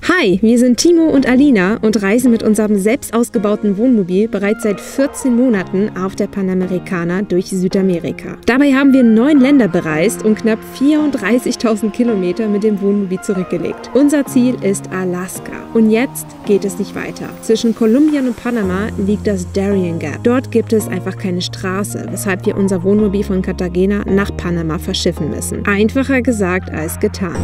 Hi, wir sind Timo und Alina und reisen mit unserem selbst ausgebauten Wohnmobil bereits seit 14 Monaten auf der Panamericana durch Südamerika. Dabei haben wir 9 Länder bereist und knapp 34.000 Kilometer mit dem Wohnmobil zurückgelegt. Unser Ziel ist Alaska. Und jetzt geht es nicht weiter. Zwischen Kolumbien und Panama liegt das Darien Gap. Dort gibt es einfach keine Straße, weshalb wir unser Wohnmobil von Cartagena nach Panama verschiffen müssen. Einfacher gesagt als getan.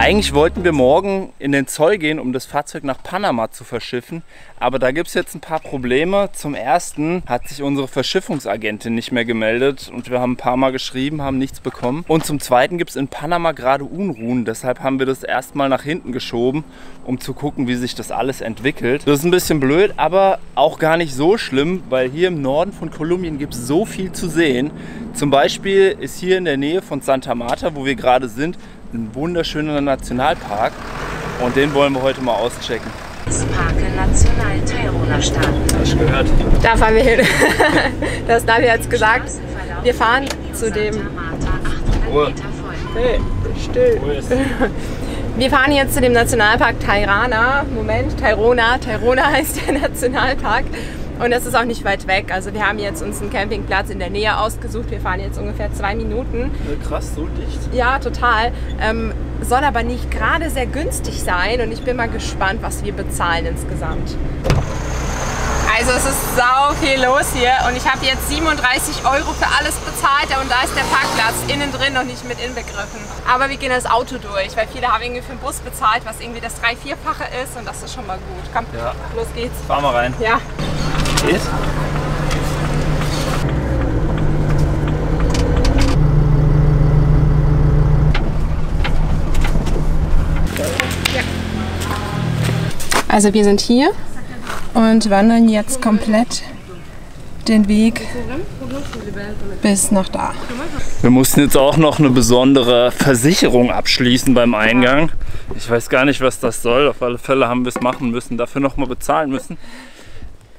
Eigentlich wollten wir morgen in den Zoll gehen, um das Fahrzeug nach Panama zu verschiffen. Aber da gibt es jetzt ein paar Probleme. Zum ersten hat sich unsere Verschiffungsagentin nicht mehr gemeldet und wir haben ein paar Mal geschrieben, haben nichts bekommen. Und zum zweiten gibt es in Panama gerade Unruhen. Deshalb haben wir das erstmal nach hinten geschoben, um zu gucken, wie sich das alles entwickelt. Das ist ein bisschen blöd, aber auch gar nicht so schlimm, weil hier im Norden von Kolumbien gibt es so viel zu sehen. Zum Beispiel ist hier in der Nähe von Santa Marta, wo wir gerade sind, ein wunderschöner Nationalpark und den wollen wir heute mal auschecken. Parque Nacional Tayrona starten. Hast du gehört? Da fahren wir hin. Das Navi hat es gesagt. Wir fahren zu dem... Ruhe. Hey, still. Wir fahren jetzt zu dem Nationalpark Tayrona. Moment, Tayrona. Tayrona heißt der Nationalpark. Und das ist auch nicht weit weg. Also wir haben jetzt uns einen Campingplatz in der Nähe ausgesucht. Wir fahren jetzt ungefähr 2 Minuten. Krass, so dicht. Ja, total. Soll aber nicht gerade sehr günstig sein. Und ich bin mal gespannt, was wir bezahlen insgesamt. Also es ist sau viel los hier. Und ich habe jetzt 37 € für alles bezahlt. Und da ist der Parkplatz innen drin noch nicht mit inbegriffen. Aber wir gehen das Auto durch, weil viele haben irgendwie für den Bus bezahlt, was irgendwie das 3-4-fache ist. Und das ist schon mal gut. Komm, ja. Los geht's. Fahren wir rein. Ja. Geht? Also wir sind hier und wandern jetzt komplett den Weg bis nach da. Wir mussten jetzt auch noch eine besondere Versicherung abschließen beim Eingang. Ich weiß gar nicht, was das soll. Auf alle Fälle haben wir es machen müssen, dafür noch mal bezahlen müssen.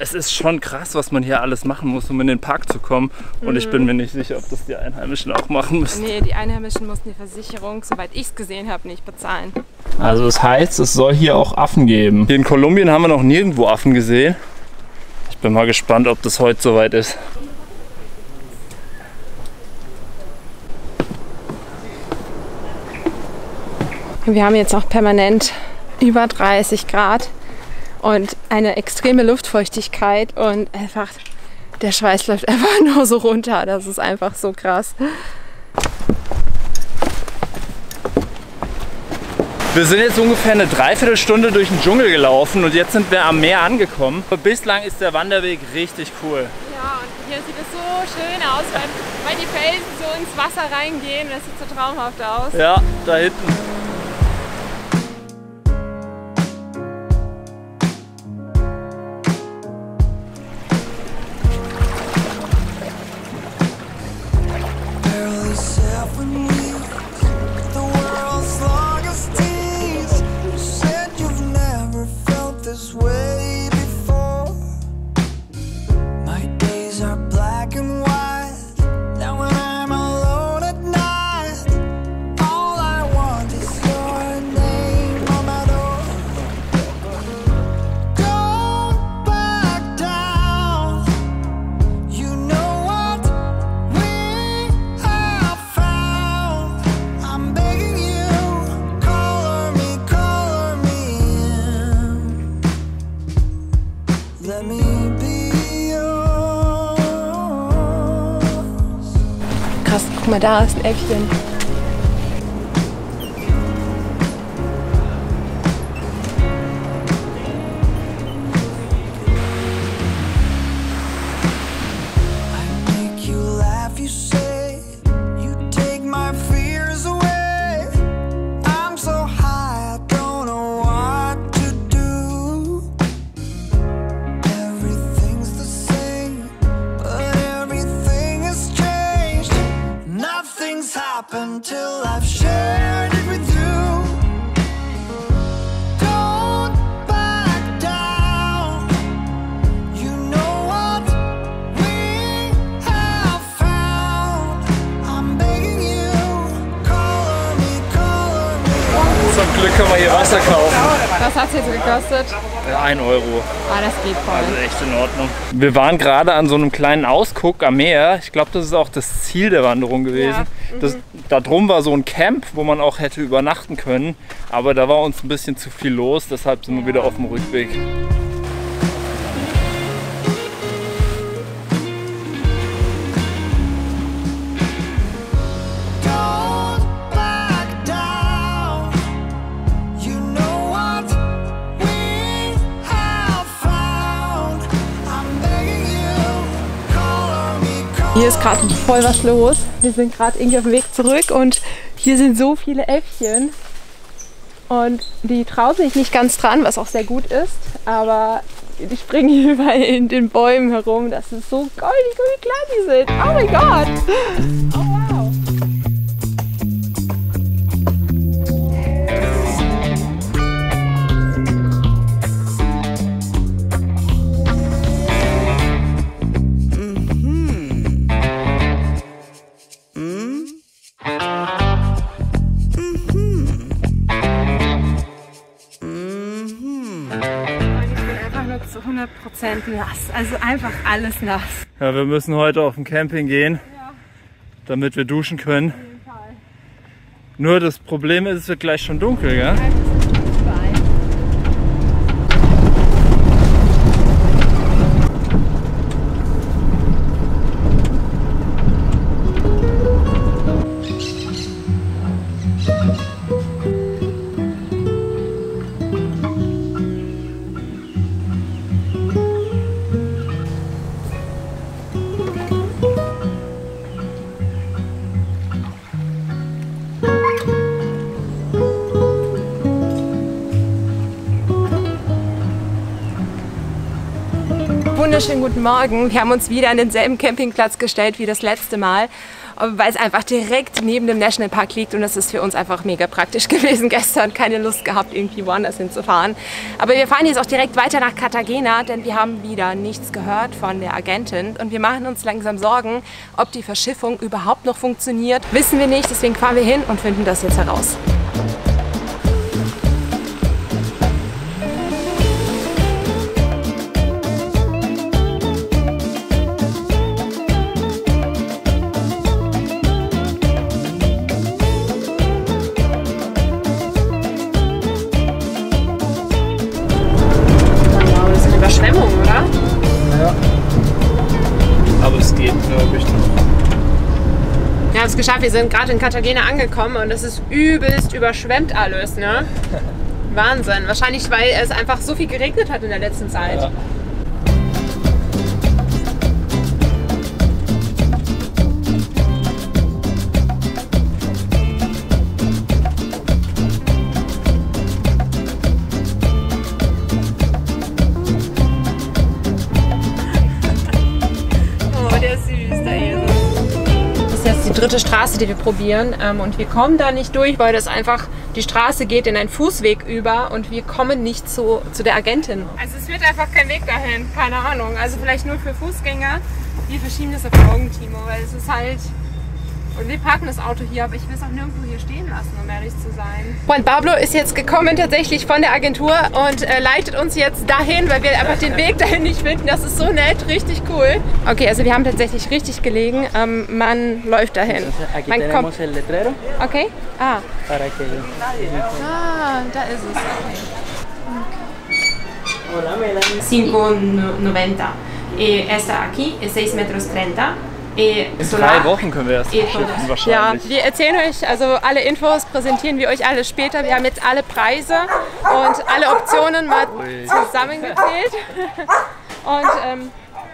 Es ist schon krass, was man hier alles machen muss, um in den Park zu kommen. Und ich bin mir nicht sicher, ob das die Einheimischen auch machen müssen. Nee, die Einheimischen mussten die Versicherung, soweit ich es gesehen habe, nicht bezahlen. Also das heißt, es soll hier auch Affen geben. Hier in Kolumbien haben wir noch nirgendwo Affen gesehen. Ich bin mal gespannt, ob das heute soweit ist. Wir haben jetzt auch permanent über 30 Grad. Und eine extreme Luftfeuchtigkeit und einfach der Schweiß läuft einfach nur so runter. Das ist einfach so krass. Wir sind jetzt ungefähr eine Dreiviertelstunde durch den Dschungel gelaufen und jetzt sind wir am Meer angekommen. Bislang ist der Wanderweg richtig cool. Ja, und hier sieht es so schön aus, weil die Felsen so ins Wasser reingehen. Das sieht so traumhaft aus. Ja, da hinten. Krass, guck mal, da ist ein Äffchen. Until I've shared it with you. Don't back down. You know what we have found. I'm begging you. Call Glück können wir hier Wasser kaufen. Was hat es jetzt gekostet? 1 Euro. Ah, das geht voll. Also echt in Ordnung. Wir waren gerade an so einem kleinen Ausguck am Meer. Ich glaube, das ist auch das Ziel der Wanderung gewesen. Ja. Da drum war so ein Camp, wo man auch hätte übernachten können. Aber da war uns ein bisschen zu viel los, deshalb sind wir wieder auf dem Rückweg. Hier ist gerade voll was los. Wir sind gerade irgendwie auf dem Weg zurück und hier sind so viele Äffchen. Und die trauen sich nicht ganz dran, was auch sehr gut ist. Aber die springen hier überall in den Bäumen herum. Das ist so goldig, wie klein die sind. Oh mein Gott! Oh wow! Zu 100% nass, also einfach alles nass. Ja, wir müssen heute auf den Camping gehen, damit wir duschen können. Auf jeden Fall. Nur das Problem ist, es wird gleich schon dunkel, gell? Wunderschönen guten Morgen. Wir haben uns wieder an denselben Campingplatz gestellt wie das letzte Mal, weil es einfach direkt neben dem Nationalpark liegt und das ist für uns einfach mega praktisch gewesen gestern. Keine Lust gehabt, irgendwie woanders hinzufahren. Aber wir fahren jetzt auch direkt weiter nach Cartagena, denn wir haben wieder nichts gehört von der Agentin und wir machen uns langsam Sorgen, ob die Verschiffung überhaupt noch funktioniert. Wissen wir nicht, deswegen fahren wir hin und finden das jetzt heraus. Überschwemmung, oder? Ja. Aber es geht, glaube ich, noch. Wir haben es geschafft, wir sind gerade in Cartagena angekommen und es ist übelst überschwemmt alles, ne? Wahnsinn. Wahrscheinlich, weil es einfach so viel geregnet hat in der letzten Zeit. Ja. Die dritte Straße, die wir probieren und wir kommen da nicht durch, weil das einfach, die Straße geht in einen Fußweg über und wir kommen nicht zu der Agentin. Also es wird einfach kein Weg dahin, keine Ahnung, also vielleicht nur für Fußgänger. Wir verschieben das auf morgen, Timo, weil es ist halt, und wir parken das Auto hier, aber ich will es auch nirgendwo hier stehen lassen, um ehrlich zu sein. Juan Pablo ist jetzt gekommen tatsächlich von der Agentur und leitet uns jetzt dahin, weil wir einfach den Weg dahin nicht finden. Das ist so nett, richtig cool. Okay, also wir haben tatsächlich richtig gelegen. Man läuft dahin. Man kommt. Okay. Ah. Ah, da ist es. Okay. 5,90. Esta aquí es 6,30 Metros. In 3 Wochen können wir erst schiffen, wahrscheinlich. Ja, wir erzählen euch, also alle Infos präsentieren wir euch alle später. Wir haben jetzt alle Preise und alle Optionen mal zusammengezählt. Und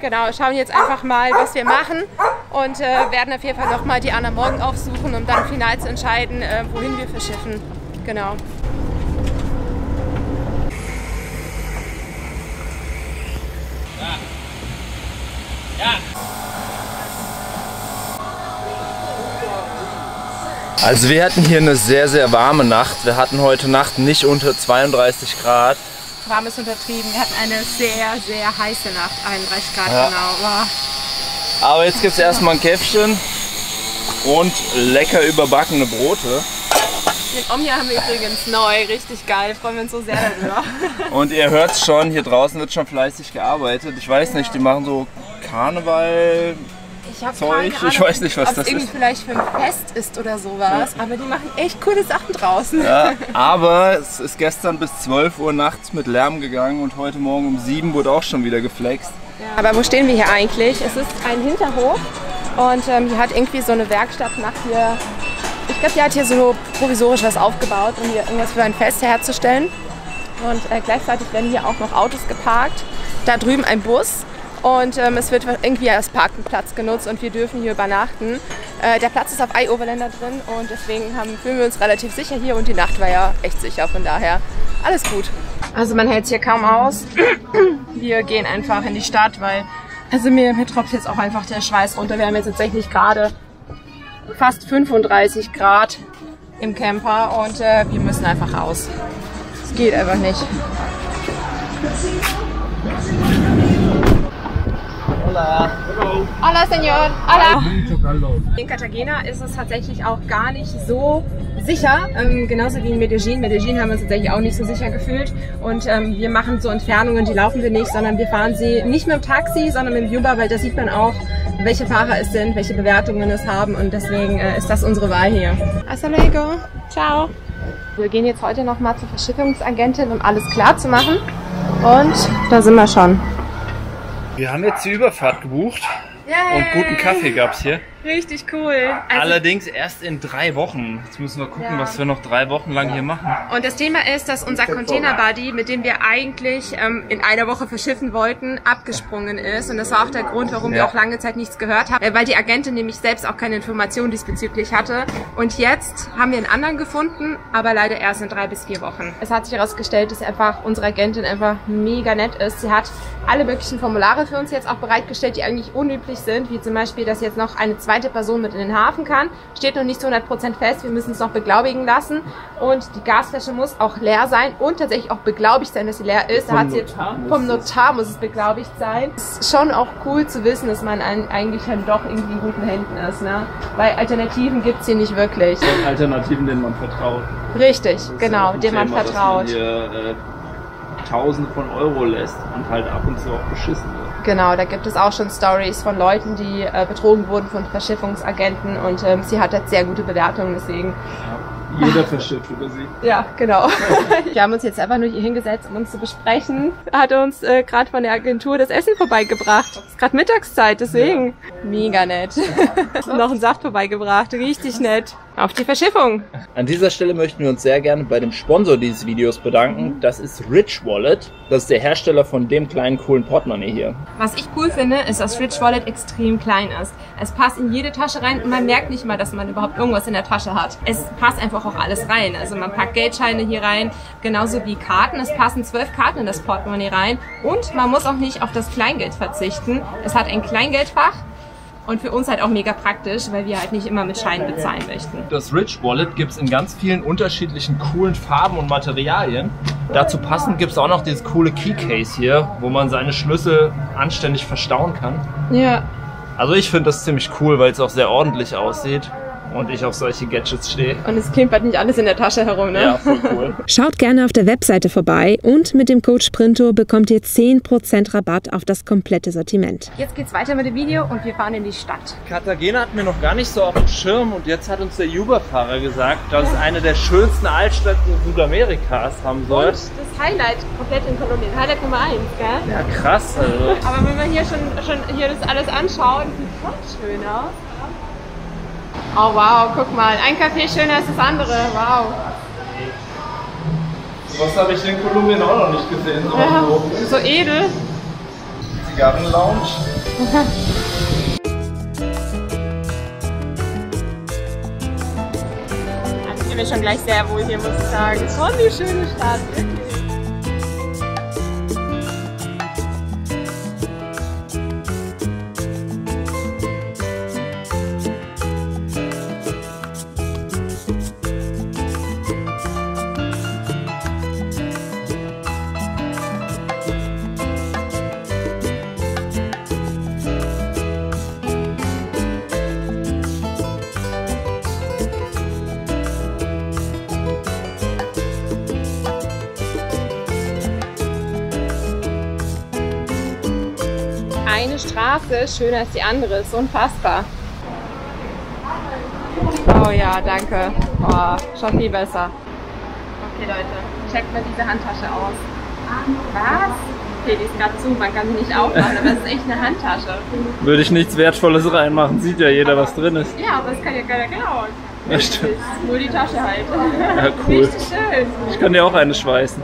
genau, schauen jetzt einfach mal, was wir machen und werden auf jeden Fall nochmal die Anna morgen aufsuchen, um dann final zu entscheiden, wohin wir verschiffen. Genau. Also wir hatten hier eine sehr, sehr warme Nacht. Wir hatten heute Nacht nicht unter 32 Grad. Warm ist untertrieben. Wir hatten eine sehr, sehr heiße Nacht. 31 Grad Ja. genau. Wow. Aber jetzt gibt es erstmal ein Käffchen und lecker überbackene Brote. Den Omnia haben wir übrigens neu, richtig geil, freuen wir uns so sehr darüber. Und ihr hört schon, hier draußen wird schon fleißig gearbeitet. Ich weiß nicht, die machen so Karneval. Ich habe Zeug, ich weiß nicht, was das irgendwie ist. vielleicht für ein Fest ist oder sowas, aber die machen echt coole Sachen draußen. Ja, aber es ist gestern bis 12 Uhr nachts mit Lärm gegangen und heute Morgen um 7 wurde auch schon wieder geflext. Aber wo stehen wir hier eigentlich? Es ist ein Hinterhof und hier hat irgendwie so eine Werkstatt hier. Ich glaube, die hat hier so provisorisch was aufgebaut, um hier irgendwas für ein Fest herzustellen. Und gleichzeitig werden hier auch noch Autos geparkt. Da drüben ein Bus. Und es wird irgendwie als Parkplatz genutzt und wir dürfen hier übernachten. Der Platz ist auf iOverlander drin und deswegen fühlen wir uns relativ sicher hier und die Nacht war ja echt sicher, von daher alles gut. Also man hält es hier kaum aus. Wir gehen einfach in die Stadt, weil mir tropft jetzt auch einfach der Schweiß runter. Wir haben jetzt tatsächlich gerade fast 35 Grad im Camper und wir müssen einfach raus. Es geht einfach nicht. Hola, Señor. Hola. In Cartagena ist es tatsächlich auch gar nicht so sicher, genauso wie in Medellin. Medellin haben wir uns tatsächlich auch nicht so sicher gefühlt und wir machen so Entfernungen, die laufen wir nicht, sondern wir fahren sie nicht mit dem Taxi, sondern mit dem Uber, weil da sieht man auch, welche Fahrer es sind, welche Bewertungen es haben und deswegen ist das unsere Wahl hier. Hasta luego. Ciao. Wir gehen jetzt heute nochmal zur Verschiffungsagentin, um alles klar zu machen und da sind wir schon. Wir haben jetzt die Überfahrt gebucht. Yay. Und guten Kaffee gab es hier. Richtig cool. Allerdings erst in 3 Wochen. Jetzt müssen wir gucken, was wir noch 3 Wochen lang hier machen. Und das Thema ist, dass unser Container-Buddy, mit dem wir eigentlich in einer Woche verschiffen wollten, abgesprungen ist. Und das war auch der Grund, warum wir auch lange Zeit nichts gehört haben. Weil die Agentin nämlich selbst auch keine Informationen diesbezüglich hatte. Und jetzt haben wir einen anderen gefunden, aber leider erst in 3 bis 4 Wochen. Es hat sich herausgestellt, dass unsere Agentin einfach mega nett ist. Sie hat alle möglichen Formulare für uns jetzt auch bereitgestellt, die eigentlich unüblich sind. Wie zum Beispiel, dass jetzt noch eine zweite Person mit in den Hafen kann. Steht noch nicht zu 100% fest, wir müssen es noch beglaubigen lassen. Und die Gasflasche muss auch leer sein und tatsächlich auch beglaubigt sein, dass sie leer ist. Vom Notar muss es beglaubigt sein. Es ist schon auch cool zu wissen, dass man eigentlich dann doch irgendwie in guten Händen ist. Ne? Weil Alternativen gibt es hier nicht wirklich. Alternativen, denen man vertraut. Richtig, genau, denen man vertraut. Dass man hier, Tausende von Euro lässt und halt ab und zu auch beschissen wird. Genau, da gibt es auch schon Stories von Leuten, die betrogen wurden von Verschiffungsagenten und sie hat jetzt sehr gute Bewertungen, deswegen. Ja, jeder verschifft über sie. Ja, genau. Wir haben uns jetzt einfach nur hier hingesetzt, um uns zu besprechen. Hat uns gerade von der Agentur das Essen vorbeigebracht. Es ist gerade Mittagszeit, deswegen. Ja. Mega nett. Noch einen Saft vorbeigebracht, richtig nett. Auf die Verschiffung. An dieser Stelle möchten wir uns sehr gerne bei dem Sponsor dieses Videos bedanken. Das ist Rich Wallet. Das ist der Hersteller von dem kleinen coolen Portemonnaie hier. Was ich cool finde, ist, dass Rich Wallet extrem klein ist. Es passt in jede Tasche rein und man merkt nicht mal, dass man überhaupt irgendwas in der Tasche hat. Es passt einfach auch alles rein. Also man packt Geldscheine hier rein, genauso wie Karten. Es passen 12 Karten in das Portemonnaie rein und man muss auch nicht auf das Kleingeld verzichten. Es hat ein Kleingeldfach. Und für uns halt auch mega praktisch, weil wir halt nicht immer mit Scheinen bezahlen möchten. Das Rich Wallet gibt es in ganz vielen unterschiedlichen coolen Farben und Materialien. Dazu passend gibt es auch noch dieses coole Keycase hier, wo man seine Schlüssel anständig verstauen kann. Ja. Also ich finde das ziemlich cool, weil es auch sehr ordentlich aussieht. Und ich auf solche Gadgets stehe. Und es klimpert nicht alles in der Tasche herum, ne? Ja, voll cool. Schaut gerne auf der Webseite vorbei und mit dem Code SPRINTO bekommt ihr 10% Rabatt auf das komplette Sortiment. Jetzt geht's weiter mit dem Video und wir fahren in die Stadt. Cartagena hatten wir noch gar nicht so auf dem Schirm und jetzt hat uns der Uber-Fahrer gesagt, dass es eine der schönsten Altstädte Südamerikas haben soll. Und das Highlight komplett in Kolumbien. Highlight Nummer 1, gell? Ja, krass. Also. Aber wenn man hier schon hier das alles anschaut, sieht voll schön aus. Oh wow, guck mal, ein Café schöner als das andere, wow. Was habe ich in Kolumbien auch noch nicht gesehen. So edel. Zigarrenlounge. Ich fühle mich schon gleich sehr wohl hier, muss ich sagen. Voll die schöne Stadt, wirklich. eine Straße ist schöner als die andere. Ist unfassbar. Oh ja, danke. Oh, schon viel besser. Okay, Leute, checkt mal diese Handtasche aus. Was? Okay, die ist gerade zu, man kann sie nicht aufmachen, aber es ist echt eine Handtasche. Würde ich nichts Wertvolles reinmachen, sieht ja jeder, was drin ist. Ja, aber das kann ja keiner klauen. Ja, stimmt. Nur die Tasche halt. Ja, cool. Richtig schön. Ich kann dir auch eine schweißen.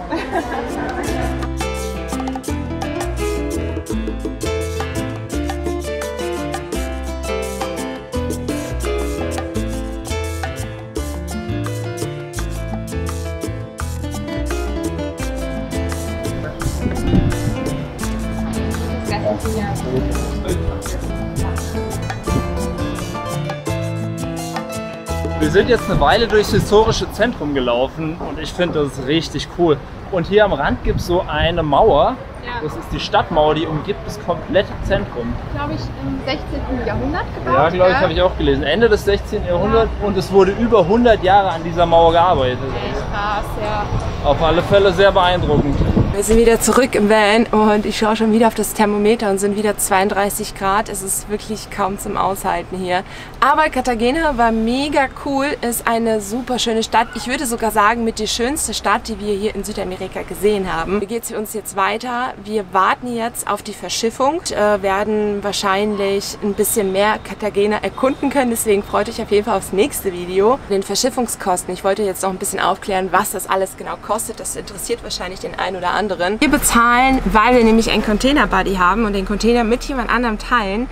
Wir sind jetzt eine Weile durchs historische Zentrum gelaufen und ich finde, das ist richtig cool. Und hier am Rand gibt es so eine Mauer. Ja. Das ist die Stadtmauer, die umgibt das komplette Zentrum. Glaube ich, im 16. Jahrhundert gebaut. Ja, glaube ich, habe ich auch gelesen. Ende des 16. Jahrhunderts und es wurde über 100 Jahre an dieser Mauer gearbeitet. Echt krass, ja. Auf alle Fälle sehr beeindruckend. Wir sind wieder zurück im Van und ich schaue schon wieder auf das Thermometer und sind wieder 32 Grad. Es ist wirklich kaum zum Aushalten hier. Aber Cartagena war mega cool, ist eine super schöne Stadt. Ich würde sogar sagen, mit die schönste Stadt, die wir hier in Südamerika gesehen haben. Wie geht es für uns jetzt weiter? Wir warten jetzt auf die Verschiffung, werden wahrscheinlich ein bisschen mehr Cartagena erkunden können. Deswegen freut euch auf jeden Fall aufs nächste Video. Den Verschiffungskosten, ich wollte jetzt noch ein bisschen aufklären, was das alles genau kostet. Das interessiert wahrscheinlich den einen oder anderen. Wir bezahlen, weil wir nämlich einen Container-Buddy haben und den Container mit jemand anderem teilen,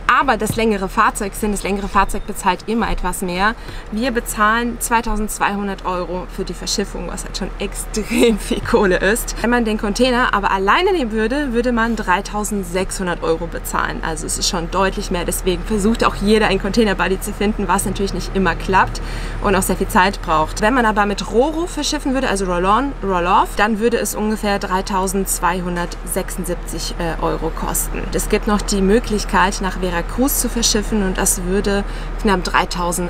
aber das längere Fahrzeug bezahlt immer etwas mehr. Wir bezahlen 2.200 € für die Verschiffung, was halt schon extrem viel Kohle ist. Wenn man den Container aber alleine nehmen würde, würde man 3.600 € bezahlen. Also es ist schon deutlich mehr. Deswegen versucht auch jeder einen Container-Buddy zu finden, was natürlich nicht immer klappt und auch sehr viel Zeit braucht. Wenn man aber mit Ro-Ro verschiffen würde, also Roll-on, Roll-off, dann würde es ungefähr 3.276 € kosten. Es gibt noch die Möglichkeit, nach Veracruz zu verschiffen und das würde knapp 3.800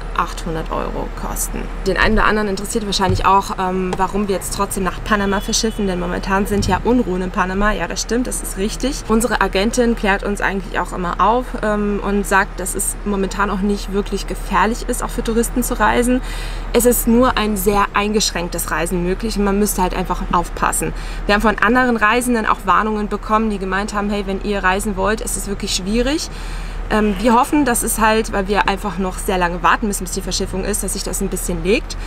€ kosten. Den einen oder anderen interessiert wahrscheinlich auch, warum wir jetzt trotzdem nach Panama verschiffen, denn momentan sind ja Unruhen in Panama. Ja, das stimmt, das ist richtig. Unsere Agentin klärt uns eigentlich auch immer auf und sagt, dass es momentan auch nicht wirklich gefährlich ist, auch für Touristen zu reisen. Es ist nur ein sehr eingeschränktes Reisen möglich und man müsste halt einfach aufpassen. Wir haben von anderen Reisenden auch Warnungen bekommen, die gemeint haben, hey, wenn ihr reisen wollt, ist es wirklich schwierig. Wir hoffen, dass es halt, weil wir einfach noch sehr lange warten müssen, bis die Verschiffung ist, dass sich das ein bisschen legt.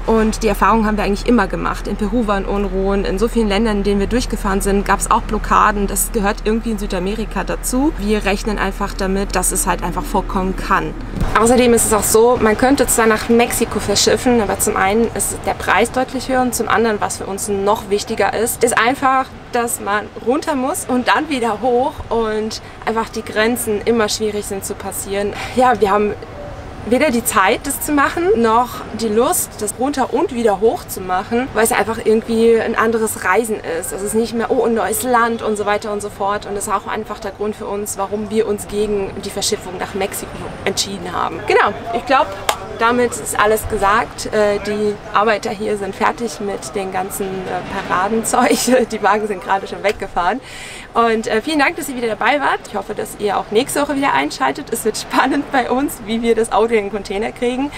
Und die Erfahrung haben wir eigentlich immer gemacht. In Peru waren Unruhen, in so vielen Ländern, in denen wir durchgefahren sind, gab es auch Blockaden. Das gehört irgendwie in Südamerika dazu. Wir rechnen einfach damit, dass es halt einfach vorkommen kann. Außerdem ist es auch so, man könnte zwar nach Mexiko verschiffen, aber zum einen ist der Preis deutlich höher und zum anderen, was für uns noch wichtiger ist einfach, dass man runter muss und dann wieder hoch und einfach die Grenzen immer schwierig sind zu passieren. Ja, wir haben weder die Zeit, das zu machen, noch die Lust, das runter und wieder hoch zu machen, weil es einfach irgendwie ein anderes Reisen ist. Es ist nicht mehr, oh, ein neues Land und so weiter und so fort. Und das ist auch einfach der Grund für uns, warum wir uns gegen die Verschiffung nach Mexiko entschieden haben. Genau, ich glaube, damit ist alles gesagt. Die Arbeiter hier sind fertig mit dem ganzen Paradenzeug. Die Wagen sind gerade schon weggefahren. Und vielen Dank, dass ihr wieder dabei wart. Ich hoffe, dass ihr auch nächste Woche wieder einschaltet. Es wird spannend bei uns, wie wir das Auto in den Container kriegen.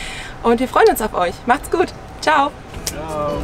Und wir freuen uns auf euch. Macht's gut. Ciao. Ciao.